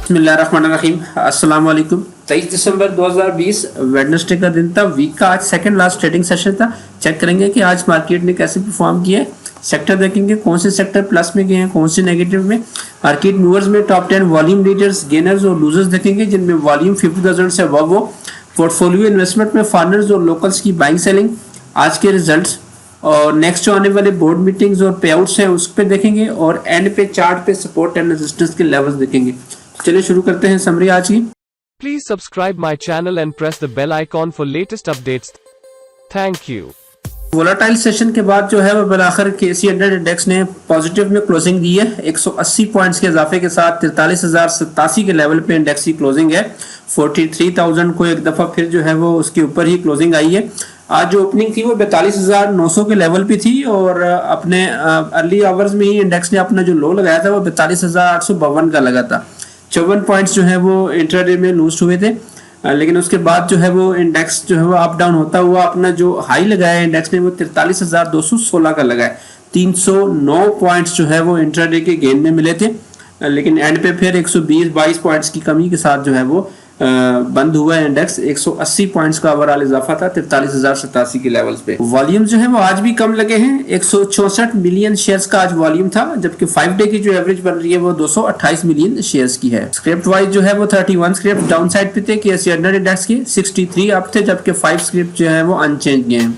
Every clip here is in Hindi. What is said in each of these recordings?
बिस्मिल्लाहिर्रहमानिर्रहीम। अस्सलाम वालेकुम। 23 दिसंबर 2020 वेडनेसडे का दिन था। वीक का आज सेकंड लास्ट ट्रेडिंग सेशन था। चेक करेंगे कि आज मार्केट ने कैसे परफॉर्म किया है। सेक्टर देखेंगे कौन से सेक्टर प्लस में गए हैं, कौन से नेगेटिव में। मार्केट मूवर्स में टॉप 10 वॉल्यूम लीडर्स, गेनर्स और लूजर्स देखेंगे जिनमें वॉल्यूम 50,000 से अबव हो। पोर्टफोलियो इन्वेस्टमेंट में फॉरेनर्स और लोकल्स की बाइंग सेलिंग, आज के रिजल्ट्स और नेक्स्ट जो आने वाले बोर्ड मीटिंग्स और पे आउट्स हैं उस पर देखेंगे और एंड पे चार्ट पे सपोर्ट एंड रेजिस्टेंस के लेवल्स देखेंगे। चलिए शुरू करते हैं समरी आज की। Please subscribe my channel and press the bell icon for latest updates. Thank you. Volatile session के बाद जो है वो बिलाखिर KSE 100 इंडेक्स ने पॉजिटिव में क्लोजिंग दी है। 180 पॉइंट्स के इजाफे के साथ 43,087 के लेवल पे इंडेक्स की क्लोजिंग है। 43,000 को एक दफा फिर जो है वो उसके ऊपर ही क्लोजिंग आई है। आज जो ओपनिंग थी वो 42,900 के लेवल पे थी और अपने अर्ली आवर्स में ही इंडेक्स ने अपना जो लो लगाया था वो 42,852 का लगा था। 54 पॉइंट्स जो है वो इंट्राडे में लूज हुए थे, लेकिन उसके बाद जो है वो इंडेक्स जो है वो अप डाउन होता हुआ अपना जो हाई लगाया इंडेक्स ने वो 43,216 का लगाया। 309 पॉइंट्स जो है वो इंट्राडे के गेन में मिले थे, लेकिन एंड पे फिर 120-22 पॉइंट्स की कमी के साथ जो है वो बंद हुआ है इंडेक्स। 180 पॉइंट्स का ओवरऑल इजाफा था 43,087 के लेवल्स पे। वॉल्यूम जो है वो आज भी कम लगे हैं। 164 मिलियन शेयर्स का आज वॉल्यूम था, जबकि 5 डे की जो एवरेज बन रही है वो 228 मिलियन शेयर्स की है। स्क्रिप्ट वाइज जो है वो 31 स्क्रिप्ट डाउन साइड पे थे KSE 100 इंडेक्स की, 63 अप थे, जबकि 5 स्क्रिप्ट जो है वो अनचेंज गए हैं।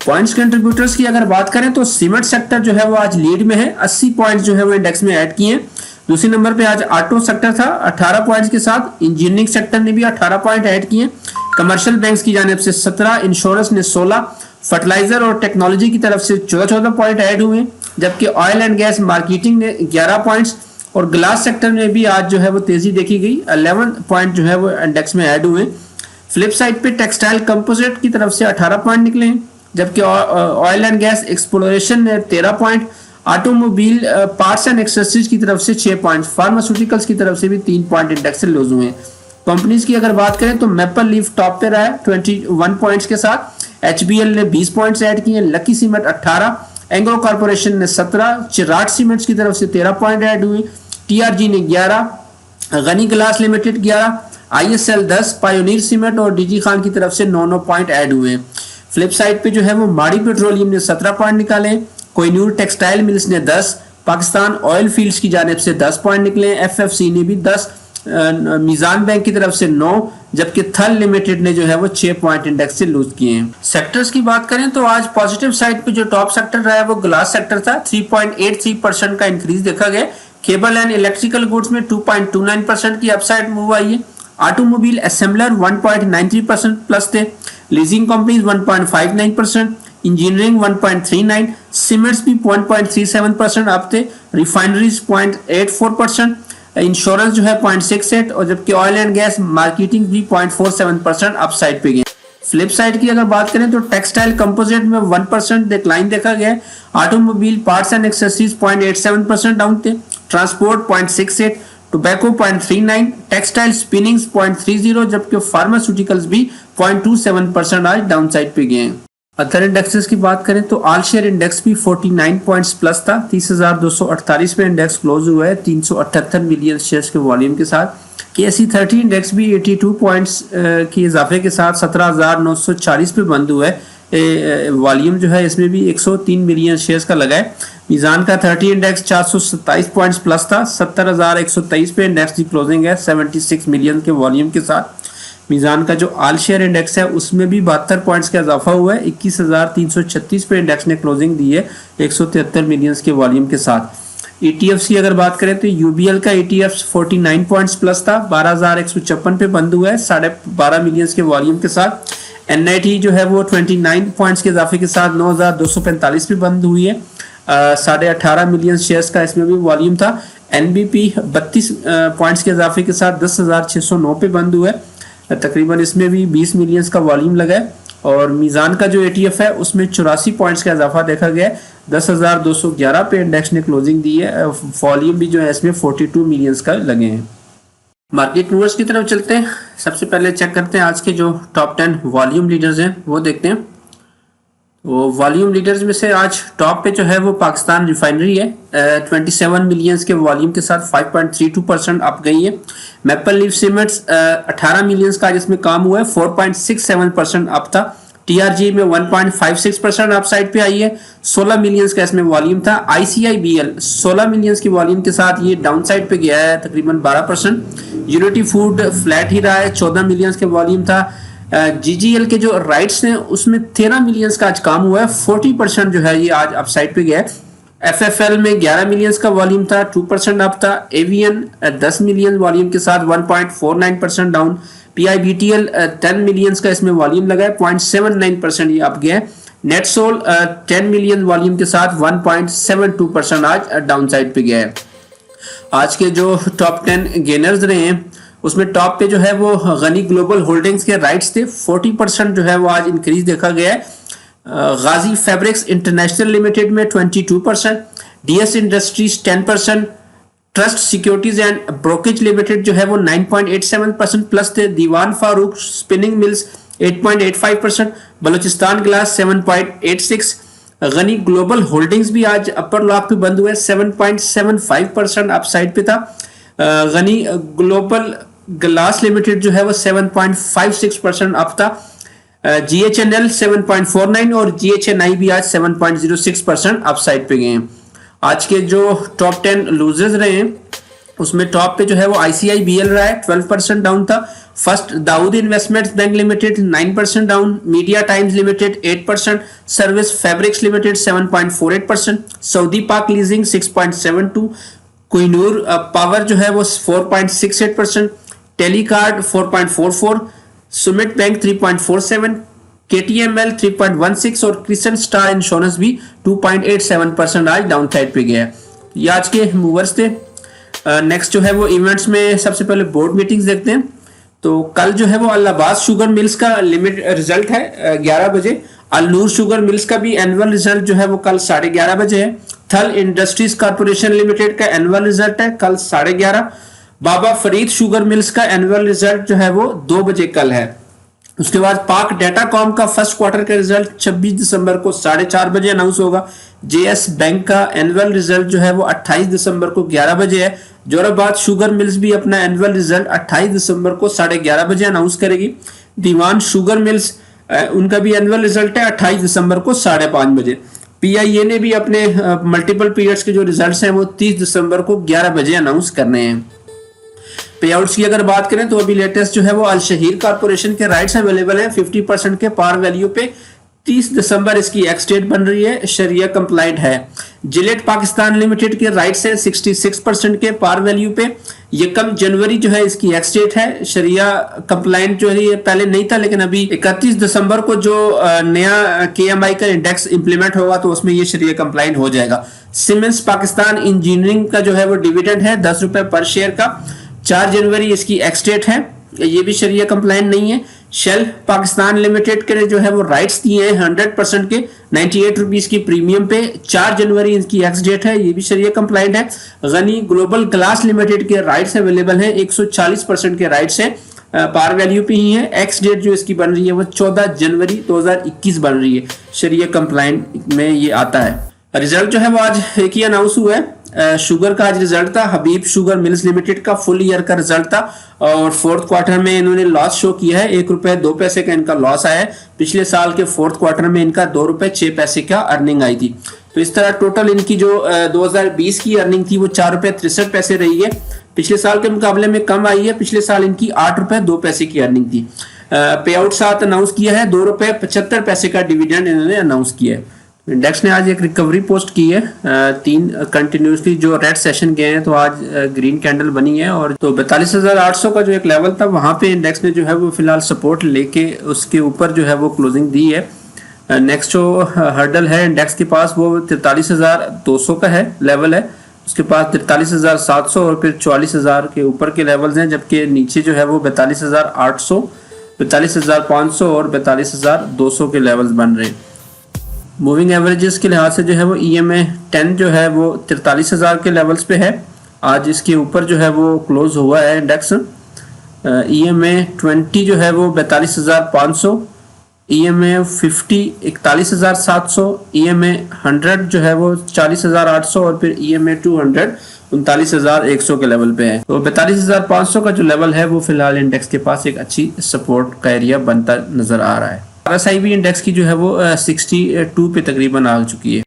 पॉइंट्स कंट्रीब्यूटर्स की अगर बात करें तो सीमेंट सेक्टर जो है वो आज लीड में है। 80 पॉइंट्स जो है वो इंडेक्स में ऐड किए हैं। दूसरे नंबर पे आज ऑटो सेक्टर था 18 पॉइंट्स के साथ। इंजीनियरिंग सेक्टर ने भी 18 पॉइंट ऐड किए। कमर्शियल बैंक्स की जानिब से 17, इंश्योरेंस ने 16, फर्टिलाइजर और टेक्नोलॉजी की तरफ से 14 पॉइंट ऐड हुए, जबकि ऑयल एंड गैस मार्केटिंग ने 11 पॉइंट्स और ग्लास सेक्टर में भी आज जो है वो तेजी देखी गई। 11 पॉइंट जो है वो इंडेक्स में ऐड हुए। फ्लिप साइड पे टेक्सटाइल कंपोजिट की तरफ से 18 पॉइंट निकले हैं, जबकि ऑयल एंड गैस एक्सप्लोरेशन ने 13 point, automobile parts and accessories की तरफ से 6 पॉइंट, फार्मास्यूटिकल्स की तरफ से भी 3 पॉइंट इंडेक्स से लूज हुए हैं। कंपनीज की अगर बात करें तो मैपल लीफ टॉप पे रहा है 21 पॉइंट्स के साथ। HBL ने 20 पॉइंट्स ऐड किए, लकी सीमेंट 18, एंग्रो कॉर्पोरेशन ने 17, चिराट सीमेंट्स की तरफ से 13 पॉइंट ऐड हुए, TRG ने 11, Ghani glass limited 11, ISL 10, Pioneer cement और DG खान की तरफ से 9 पॉइंट ऐड हुए। फ्लिप साइड पे जो है वो माड़ी पेट्रोलियम ने 17 पॉइंट निकाले, कोहिनूर टेक्सटाइल मिल्स ने 10, पाकिस्तान ऑयल फील्ड्स की जानिब से 10 पॉइंट निकले, FFC ने भी 10, मीजान बैंक की तरफ से 9, जबकि थल लिमिटेड ने जो है वो 6 पॉइंट इंडेक्स से लूज किए हैं। सेक्टर्स की बात करें तो आज पॉजिटिव साइड पे जो टॉप सेक्टर रहा है वो ग्लास सेक्टर था। 3.83% का इंक्रीज देखा गया। केबल एंड इलेक्ट्रिकल गुड्स में 2.29% की अपसाइड मूव आई है। ऑटोमोबाइल असेंबलर 1.93% प्लस थे। लीजिंग कंपनीज 1.59%, इंजीनियरिंग 1.39, सीमेंट्स भी 1.37% अप थे, रिफाइनरीज 0.84%, इंश्योरेंस जो है 0.68 और जबकि ऑयल एंड गैस मार्केटिंग भी 0.47% अप साइड पे गए। फ्लिप साइड की अगर बात करें तो टेक्सटाइल कंपोजिट में 1% डिक्लाइन देखा गया। Automobile parts and accessories 0.87% down थे, ट्रांसपोर्ट 0.68, टोबैको 0.39, टेक्सटाइल स्पिनिंग्स 0.30, जबकि फार्मास्यूटिकल्स भी 0.27% आज डाउन साइड पे गए हैं। अदर इंडेक्सेस की बात करें तो ऑल शेयर इंडेक्स भी 49 पॉइंट्स प्लस था। 30,248 पे इंडेक्स क्लोज हुआ है 378 मिलियन शेयर्स के वॉल्यूम के साथ। KSE 30 इंडेक्स भी 82 पॉइंट्स की इजाफे के साथ 17,940 पे बंद हुआ है। वॉल्यूम जो है इसमें भी 103 मिलियन शेयर्स का लगा है। मीजान का 30 इंडेक्स 427 पॉइंट्स प्लस था। 70,123 पे इंडेक्स की क्लोजिंग है 76 मिलियन के वॉल्यूम के साथ। मीजान का जो ऑल शेयर इंडेक्स है उसमें भी 72 पॉइंट्स का इजाफा हुआ है। 21,336 पे इंडेक्स ने क्लोजिंग दी है 173 मिलियंस के वॉल्यूम के साथ। ETFs की अगर बात करें तो UBL का ETFs 49 पॉइंट्स प्लस था, 12,156 पे बंद हुआ है 12.5 मिलियंस के वॉल्यूम के साथ। NIT जो है वो 29 पॉइंट्स के इजाफे के साथ 9,245 पे बंद हुई है, 18.5 मिलियन शेयर्स का इसमें भी वॉल्यूम था। NBP 32 पॉइंट्स के इजाफे के साथ 10,609 पे बंद हुआ है, तकरीबन इसमें भी 20 मिलियंस का वॉल्यूम लगा है। और मीज़ान का जो ETF है उसमें 84 पॉइंट्स का इजाफा देखा गया है, 10,211 पे इंडेक्स ने क्लोजिंग दी है। वॉल्यूम भी जो है इसमें 42 मिलियंस का लगे हैं। मार्केट मूवर्स की तरफ चलते हैं। सबसे पहले चेक करते हैं आज के जो टॉप 10 वॉल्यूम लीडर्स हैं वो देखते हैं। वो वॉल्यूम लीडर्स में से आज टॉप पे जो है वो पाकिस्तान रिफाइनरी है, 27 मिलियंस के वॉल्यूम के साथ 5.32% अप गई है। मैपल लीफ सीमेंट्स 18 मिलियंस का जिसमें काम हुआ है, 4.67% अप था। टीआरजी में 1.56% अप साइड पे आई है, 16 मिलियंस का इसमें वॉल्यूम था। आईसीआईबीएल 16 मिलियंस की वॉल्यूम के साथ ये डाउन साइड पे गया है तकरीबन 12%। यूनिटी फूड फ्लैट ही रहा है, 14 मिलियंस के वॉल्यूम था। जीजीएल के जो राइट्स हैं उसमें 13 मिलियंस का आज काम हुआ है, 40% जो है ये आज अपसाइड पे गया है। एफएफएल में 11 मिलियंस का वॉल्यूम था, 2% अप था। एवीएन 10 मिलियन वॉल्यूम के साथ 1.49% डाउन। पीआईबीटीएल 10 मिलियंस का इसमें वॉल्यूम लगा है, 0.79% ये अप गया है। नेटसोल 10 मिलियन वॉल्यूम के साथ 1.72% आज डाउन साइड पे गया है। आज के जो टॉप 10 गेनर्स रहे हैं उसमें टॉप पे जो है वो गनी ग्लोबल होल्डिंग्स के राइट्स थे, 40% जो है वो आज इंक्रीज देखा गया है। गाजी फैब्रिक्स इंटरनेशनल लिमिटेड में 22%, DS Industries 10%, Trust Securities and Brokerage Limited जो है वो 9.87% प्लस थे। Dewan Farooq Spinning Mills 8.85%, Balochistan Glass 7.86%। Gani Global Holdings भी आज अपर लॉक पे बंद हुए, 7.75% अपसाइड पे था। गनी ग्लोबल ग्लास लिमिटेड जो है वो 7.56% अप था। जीएचएनएल 7.49 और जीएचएनआई भी आज 7.06% अपसाइड पे गए हैं। आज के जो टॉप 10 लूजर्स रहे हैं उसमें टॉप पे जो है वो आईसीआईबीएल रहा है, 12% डाउन था। First Dawood investments bank limited 9% down. Media Times Limited 8%, service fabrics limited 7.48%, Saudi Pak leasing 6.72%, Kohinoor power जो है वो 4.68%, टेलीकार्ड 4.44%, सुमित बैंक 3.47%, केटीएमएल 3.16% और क्रिसेंट स्टार इंश्योरेंस भी 2.87% आज डाउन साइड पे गया है। ये आज के मूवर्स थे। नेक्स्ट जो है वो इवेंट्स में सबसे पहले बोर्ड मीटिंग्स देखते हैं। तो कल जो है वो अल्लाहाबाद शुगर मिल्स का लिमिट रिजल्ट है 11 बजे। अलनूर शुगर मिल्स का भी एनुअल रिजल्ट जो है वो कल 11:30 बजे है। थल इंडस्ट्रीज कॉर्पोरेशन लिमिटेड का एनुअल रिजल्ट है कल 11:30। बाबा फरीद शुगर मिल्स का एनुअल रिजल्ट जो है वो 2 बजे कल है। उसके बाद पाक डाटाकॉम का फर्स्ट क्वार्टर का रिजल्ट 26 दिसंबर को 4:30 बजे अनाउंस होगा। जेएस बैंक का एनुअल रिजल्ट जो है वो 28 दिसंबर को 11 बजे है। जोराबाद शुगर मिल्स भी अपना एनुअल रिजल्ट 28 दिसंबर को 11:30 बजे अनाउंस करेगी। दीवान शुगर मिल्स उनका भी एनुअल रिजल्ट है 28 दिसंबर को 5:30 बजे। पीआईए ने भी अपने मल्टीपल पीरियड्स के जो रिजल्ट्स हैं वो 30 दिसंबर को 11 बजे अनाउंस करने हैं। पे आउट्स की अगर बात करें तो अभी लेटेस्ट जो है वो अल शहीर कॉर्पोरेशन के राइट्स अवेलेबल हैं 50% के पार वैल्यू पे। 30 दिसंबर इसकी एक्स डेट बन रही है, शरिया कंप्लाइंट है। जिलेट पाकिस्तान लिमिटेड के राइट्स हैं 66% के पार वैल्यू पे। यकम जनवरी जो है इसकी एक्स डेट है, शरिया कंप्लाइंट जो है ये पहले नहीं था लेकिन अभी 31 दिसंबर को जो नया केएमआई का इंडेक्स इंप्लीमेंट होगा तो उसमें ये शरिया कंप्लाइंट हो जाएगा। सीमेंस पाकिस्तान इंजीनियरिंग का जो है वो डिविडेंड है 10 रुपए पर शेयर का, 4 जनवरी इसकी एक्स डेट है, ये भी शरिया कंप्लाइंट नहीं है। शेल पाकिस्तान लिमिटेड के जो है वो राइट्स दिए हैं 100% के 98 रुपीस की प्रीमियम पे, 4 जनवरी इनकी एक्स डेट है, ये भी शरिया कंप्लाइंट है। गनी ग्लोबल ग्लास लिमिटेड के राइट्स अवेलेबल हैं 140% के राइट्स हैं, पार वैल्यू पे ही है। एक्स डेट जो इसकी बन रही है वो 14 जनवरी 2021 बन रही है, शरिया कंप्लाइंट में ये आता है। रिजल्ट जो है वो आज एक ही अनाउंस हुआ है। शुगर का आज रिजल्ट था, हबीब शुगर मिल्स लिमिटेड का फुल ईयर का रिजल्ट था और फोर्थ क्वार्टर में इन्होंने लॉस शो किया है, 1 रुपए 2 पैसे का इनका लॉस आया है। पिछले साल के फोर्थ क्वार्टर में इनका 2 रुपए 6 पैसे का अर्निंग आई थी। तो इस तरह टोटल इनकी जो 2020 की अर्निंग थी वो 4 रुपए 63 पैसे रही है, पिछले साल के मुकाबले में कम आई है। पिछले साल इनकी 8 रुपए 2 पैसे की अर्निंग थी। पे आउट साथ अनाउंस किया है, 2 रुपए 75 पैसे का डिविडेंड इन्होंने अनाउंस किया है। इंडेक्स ने आज एक रिकवरी पोस्ट की है, 3 कंटिन्यूसली जो रेड सेशन गए हैं तो आज ग्रीन कैंडल बनी है और तो 42,800 का जो एक लेवल था वहां पे इंडेक्स ने जो है वो फिलहाल सपोर्ट लेके उसके ऊपर जो है वो क्लोजिंग दी है। नेक्स्ट जो हर्डल है इंडेक्स के पास वो 43,200 का है लेवल है, उसके पास 43,700 और फिर 44,000 के ऊपर के लेवल्स हैं, जबकि नीचे जो है वो 42,800, 42,500 और 42,200 के लेवल्स बन रहे हैं। मूविंग एवरेजेस के लिहाज से जो है वो EMA 10 जो है वो 43,000 के लेवल्स पे है, आज इसके ऊपर जो है वो क्लोज हुआ है इंडेक्स। EMA 20 जो है वो 42,500, EMA 50 41,700, EMA 100 जो है वो 40,800 और फिर EMA 200 39,100 के लेवल पे है। तो 42,500 का जो लेवल है वो फिलहाल इंडेक्स के पास एक अच्छी सपोर्ट का एरिया बनता नजर आ रहा है। RSI भी इंडेक्स की जो है वो 62 पे तकरीबन आ चुकी है।